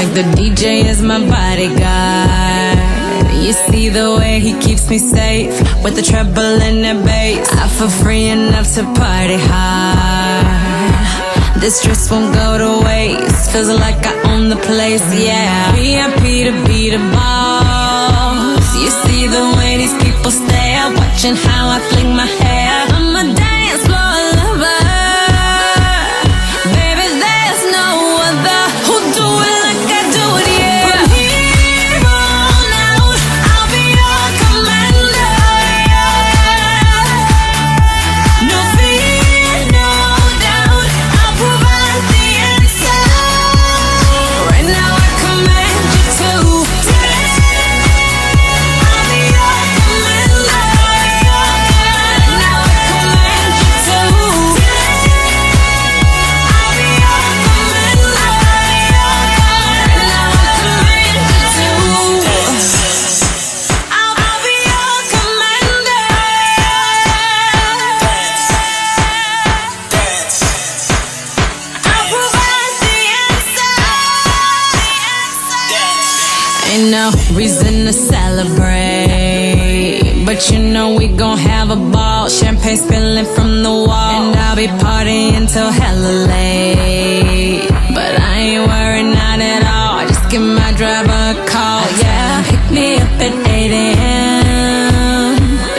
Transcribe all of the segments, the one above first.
like the DJ is my bodyguard. You see the way he keeps me safe, with the treble and the bass. I feel free enough to party hard. This dress won't go to waste, feels like I own the place, yeah. VIP to be the boss. You see the way these people stare, watching how I fling my hair. I'm a dance floor lover, baby, there's no other who do it like I do it, yeah. From here on out, I'll be your commander, yeah. No fear, no doubt, I'll provide the answer. Right now I command you to dance. I'll be your commander, yeah. Now I command you to dance. I'll be your commander, yeah. Now I command you to dance. I'll be your commander, I'll provide the answer. Ain't no reason to celebrate, but you know we gon' have a ball. Champagne spilling from the wall, and I'll be partying till hella late. But I ain't worried, not at all. Just give my driver a call, yeah. Pick me up at 8 a.m.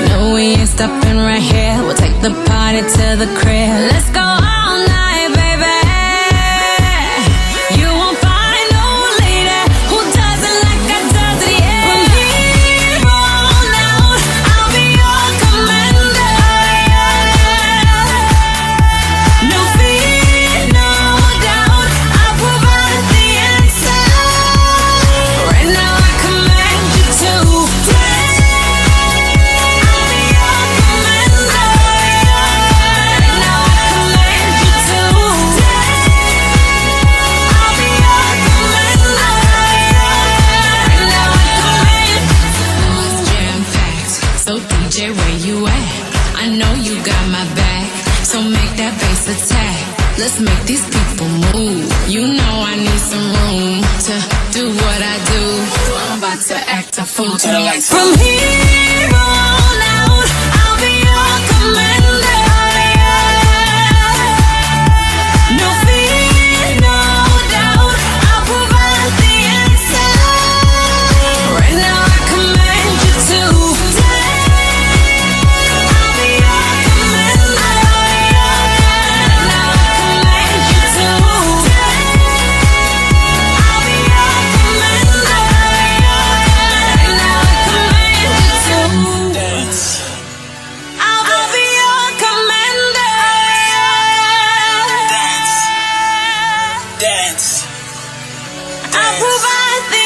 No, we ain't stopping right here. We'll take the party to the crib. Let's go all night, baby. You won't find no lady who does it like I does it, yeah. From here on out, I'll be your commander, yeah. No fear, no doubt, I'll provide the answer. Right now I command you to dance. I'll be your commander, yeah. Now I command you to dance. I'll be your commander, yeah. Now I command you to jam-packed. So DJ, where you at? I know you got my back, so make that bass attack. Let's make these people move. You know I need some room to do what I do. I'm about to act a fool to the lights. From here on out, I'll be your commander, yeah. No fear, no doubt, I'll provide the answer. Right now I command you to dance. I'll be your commander, yeah. Now I command you to dance. I'll be your commander, yeah. Now I command you to dance. I'll be your commander, yeah. Dance. I'll provide the